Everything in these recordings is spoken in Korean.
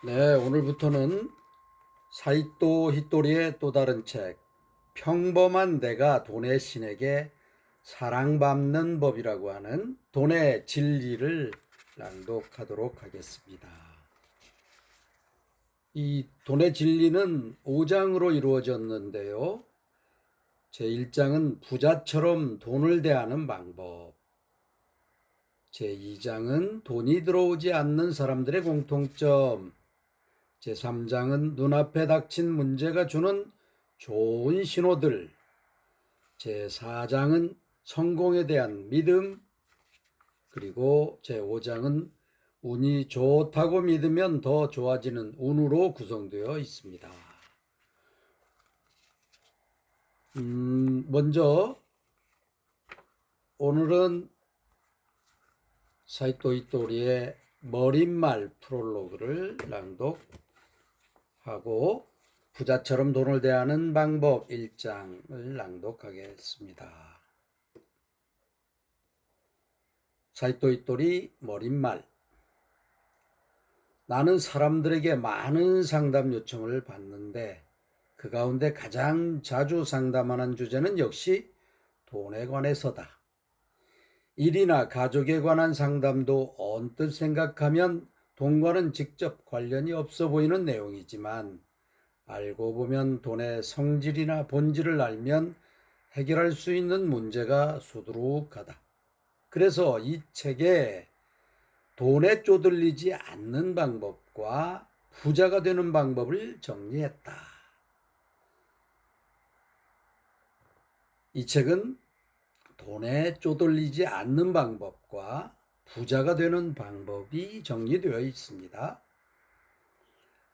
네, 오늘부터는 사이토 히토리의 또 다른 책, 평범한 내가 돈의 신에게 사랑받는 법이라고 하는 돈의 진리를 낭독하도록 하겠습니다. 이 돈의 진리는 5장으로 이루어졌는데요. 제1장은 부자처럼 돈을 대하는 방법, 제2장은 돈이 들어오지 않는 사람들의 공통점, 제3장은 눈앞에 닥친 문제가 주는 좋은 신호들, 제4장은 성공에 대한 믿음, 그리고 제5장은 운이 좋다고 믿으면 더 좋아지는 운으로 구성되어 있습니다. 먼저 오늘은 사이토 이토리의 머릿말 프롤로그를 낭독하고 부자처럼 돈을 대하는 방법 1장을 낭독하겠습니다. 사이토 이토리 머릿말. 나는 사람들에게 많은 상담 요청을 받는데 그 가운데 가장 자주 상담하는 주제는 역시 돈에 관해서다. 일이나 가족에 관한 상담도 언뜻 생각하면 돈과는 직접 관련이 없어 보이는 내용이지만 알고 보면 돈의 성질이나 본질을 알면 해결할 수 있는 문제가 수두룩하다. 그래서 이 책에 돈에 쪼들리지 않는 방법과 부자가 되는 방법을 정리했다. 이 책은 돈에 쪼들리지 않는 방법과 부자가 되는 방법이 정리되어 있습니다.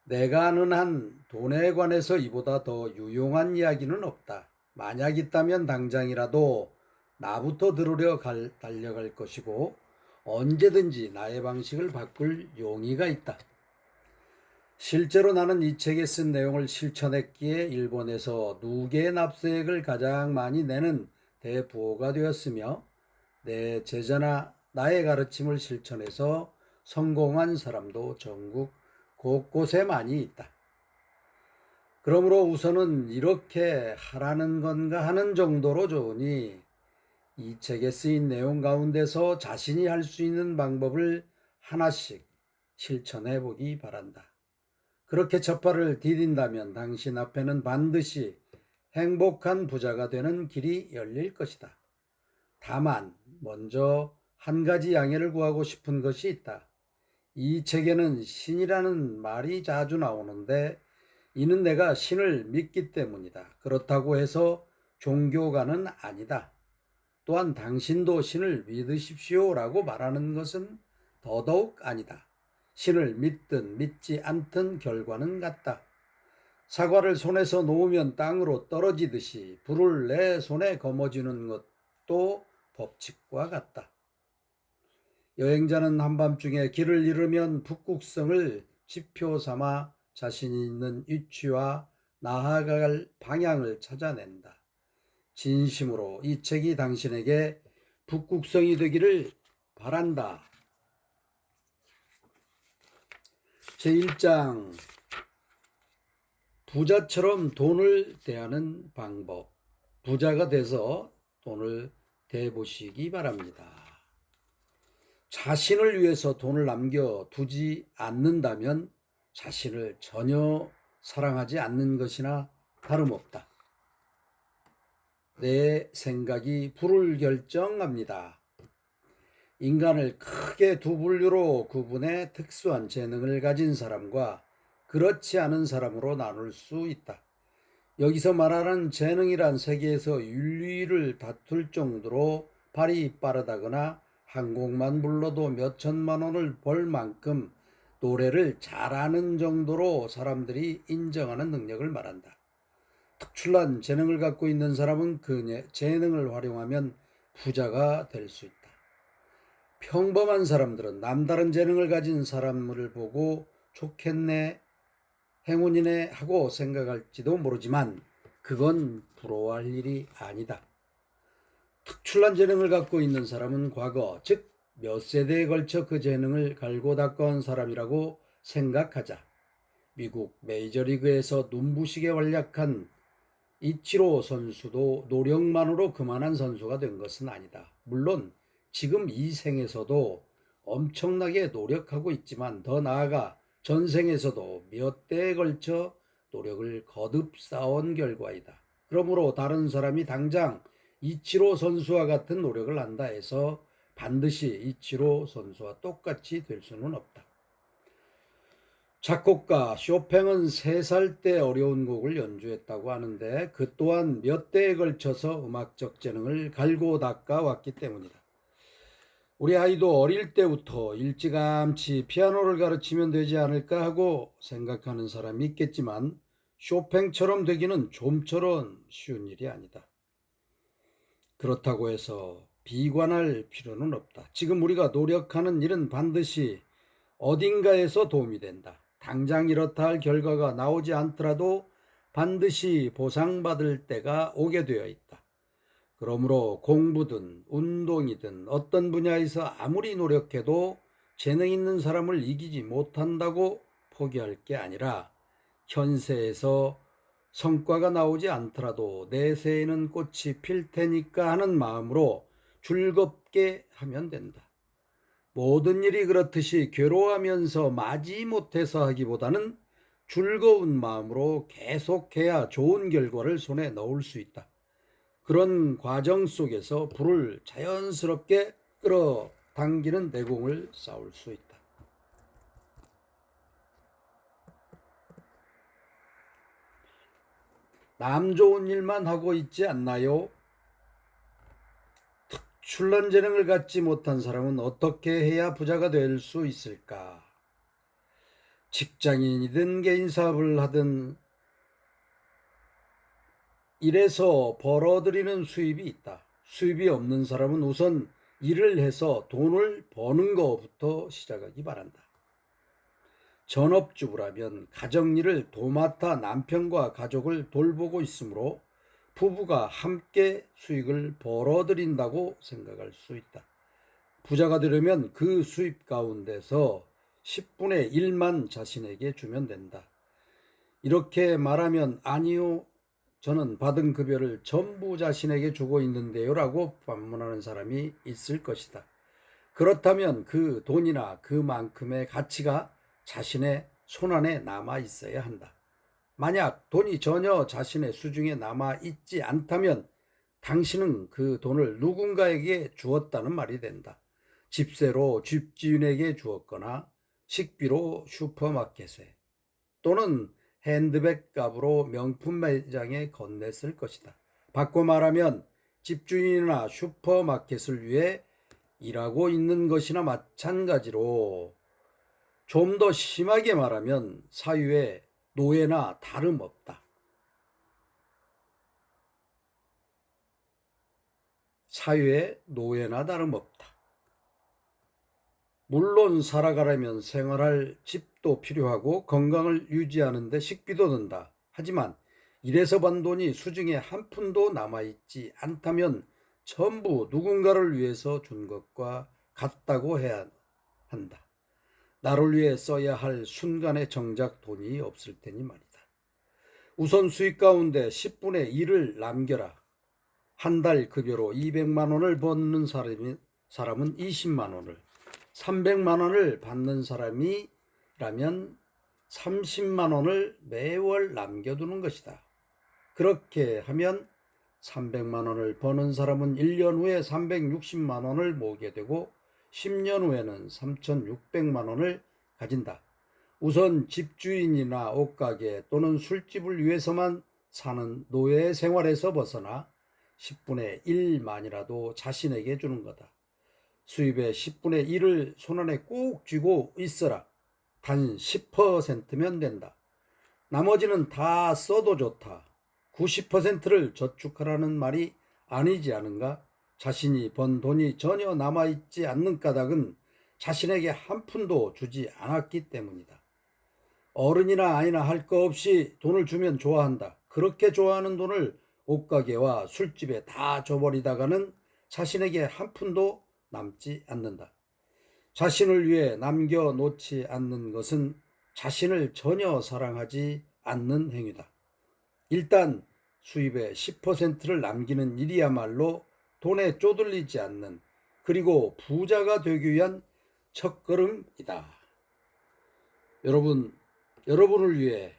내가 아는 한 돈에 관해서 이보다 더 유용한 이야기는 없다. 만약 있다면 당장이라도 나부터 들으려 달려갈 것이고 언제든지 나의 방식을 바꿀 용의가 있다. 실제로 나는 이 책에 쓴 내용을 실천했기에 일본에서 누계 납세액을 가장 많이 내는 대부호가 되었으며 내 제자나 나의 가르침을 실천해서 성공한 사람도 전국 곳곳에 많이 있다. 그러므로 우선은 이렇게 하라는 건가 하는 정도로 좋으니 이 책에 쓰인 내용 가운데서 자신이 할 수 있는 방법을 하나씩 실천해 보기 바란다. 그렇게 첫 발을 디딘다면 당신 앞에는 반드시 행복한 부자가 되는 길이 열릴 것이다. 다만 먼저 한 가지 양해를 구하고 싶은 것이 있다. 이 책에는 신이라는 말이 자주 나오는데 이는 내가 신을 믿기 때문이다. 그렇다고 해서 종교가는 아니다. 또한 당신도 신을 믿으십시오라고 말하는 것은 더더욱 아니다. 신을 믿든 믿지 않든 결과는 같다. 사과를 손에서 놓으면 땅으로 떨어지듯이 불을 내 손에 거머쥐는 것도 법칙과 같다. 여행자는 한밤중에 길을 잃으면 북극성을 지표 삼아 자신 있는 위치와 나아갈 방향을 찾아낸다. 진심으로 이 책이 당신에게 북극성이 되기를 바란다. 제1장 부자처럼 돈을 대하는 방법. 부자가 돼서 돈을 대보시기 바랍니다. 자신을 위해서 돈을 남겨두지 않는다면 자신을 전혀 사랑하지 않는 것이나 다름없다. 내 생각이 불을 결정합니다. 인간을 크게 두 분류로 구분해 특수한 재능을 가진 사람과 그렇지 않은 사람으로 나눌 수 있다. 여기서 말하는 재능이란 세계에서 윤리를 다툴 정도로 발이 빠르다거나 한 곡만 불러도 몇 천만 원을 벌 만큼 노래를 잘하는 정도로 사람들이 인정하는 능력을 말한다. 특출난 재능을 갖고 있는 사람은 그 재능을 활용하면 부자가 될 수 있다. 평범한 사람들은 남다른 재능을 가진 사람을 보고 좋겠네, 행운이네 하고 생각할지도 모르지만 그건 부러워할 일이 아니다. 특출난 재능을 갖고 있는 사람은 과거, 즉 몇 세대에 걸쳐 그 재능을 갈고 닦아온 사람이라고 생각하자. 미국 메이저리그에서 눈부시게 활약한 이치로 선수도 노력만으로 그만한 선수가 된 것은 아니다. 물론 지금 이 생에서도 엄청나게 노력하고 있지만 더 나아가 전생에서도 몇 대에 걸쳐 노력을 거듭 쌓아온 결과이다. 그러므로 다른 사람이 당장 이치로 선수와 같은 노력을 한다 해서 반드시 이치로 선수와 똑같이 될 수는 없다. 작곡가 쇼팽은 3살 때 어려운 곡을 연주했다고 하는데 그 또한 몇 대에 걸쳐서 음악적 재능을 갈고 닦아 왔기 때문이다. 우리 아이도 어릴 때부터 일찌감치 피아노를 가르치면 되지 않을까 하고 생각하는 사람이 있겠지만 쇼팽처럼 되기는 좀처럼 쉬운 일이 아니다. 그렇다고 해서 비관할 필요는 없다. 지금 우리가 노력하는 일은 반드시 어딘가에서 도움이 된다. 당장 이렇다 할 결과가 나오지 않더라도 반드시 보상받을 때가 오게 되어 있다. 그러므로 공부든 운동이든 어떤 분야에서 아무리 노력해도 재능 있는 사람을 이기지 못한다고 포기할 게 아니라 현세에서 성과가 나오지 않더라도 내세에는 꽃이 필 테니까 하는 마음으로 즐겁게 하면 된다. 모든 일이 그렇듯이 괴로워하면서 마지못해서 하기보다는 즐거운 마음으로 계속해야 좋은 결과를 손에 넣을 수 있다. 그런 과정 속에서 불을 자연스럽게 끌어당기는 내공을 쌓을 수 있다. 남 좋은 일만 하고 있지 않나요? 특출난 재능을 갖지 못한 사람은 어떻게 해야 부자가 될 수 있을까? 직장인이든 개인사업을 하든 일에서 벌어들이는 수입이 있다. 수입이 없는 사람은 우선 일을 해서 돈을 버는 것부터 시작하기 바란다. 전업주부라면 가정일을 도맡아 남편과 가족을 돌보고 있으므로 부부가 함께 수익을 벌어들인다고 생각할 수 있다. 부자가 되려면 그 수입 가운데서 10분의 1만 자신에게 주면 된다. 이렇게 말하면 아니요, 저는 받은 급여를 전부 자신에게 주고 있는데요 라고 반문하는 사람이 있을 것이다. 그렇다면 그 돈이나 그만큼의 가치가 자신의 손안에 남아 있어야 한다. 만약 돈이 전혀 자신의 수중에 남아 있지 않다면 당신은 그 돈을 누군가에게 주었다는 말이 된다. 집세로 집주인에게 주었거나 식비로 슈퍼마켓에 또는 핸드백 값으로 명품 매장에 건넸을 것이다. 바꿔 말하면 집주인이나 슈퍼마켓을 위해 일하고 있는 것이나 마찬가지로 좀 더 심하게 말하면 사유의 노예나 다름없다. 사유의 노예나 다름없다. 물론 살아가려면 생활할 집도 필요하고 건강을 유지하는 데 식비도 든다. 하지만 일해서 번 돈이 수중에 한 푼도 남아있지 않다면 전부 누군가를 위해서 준 것과 같다고 해야 한다. 나를 위해 써야 할 순간에 정작 돈이 없을 테니 말이다. 우선 수익 가운데 10분의 1을 남겨라. 한 달 급여로 200만 원을 버는 사람은 20만 원을, 300만 원을 받는 사람이라면 30만 원을 매월 남겨두는 것이다. 그렇게 하면 300만 원을 버는 사람은 1년 후에 360만 원을 모으게 되고 10년 후에는 3,600만 원을 가진다. 우선 집주인이나 옷가게 또는 술집을 위해서만 사는 노예 생활에서 벗어나 10분의 1만이라도 자신에게 주는 거다. 수입의 10분의 1을 손안에 꼭 쥐고 있어라. 단 10%면 된다. 나머지는 다 써도 좋다. 90%를 저축하라는 말이 아니지 않은가? 자신이 번 돈이 전혀 남아있지 않는 까닭은 자신에게 한 푼도 주지 않았기 때문이다. 어른이나 아이나 할 거 없이 돈을 주면 좋아한다. 그렇게 좋아하는 돈을 옷가게와 술집에 다 줘버리다가는 자신에게 한 푼도 남지 않는다. 자신을 위해 남겨놓지 않는 것은 자신을 전혀 사랑하지 않는 행위다. 일단 수입의 10%를 남기는 일이야말로 돈에 쪼들리지 않는, 그리고 부자가 되기 위한 첫걸음이다. 여러분을 위해,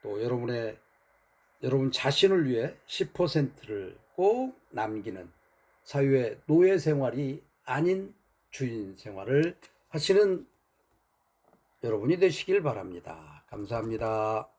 또 여러분 자신을 위해 10%를 꼭 남기는 사유의 노예 생활이 아닌 주인 생활을 하시는 여러분이 되시길 바랍니다. 감사합니다.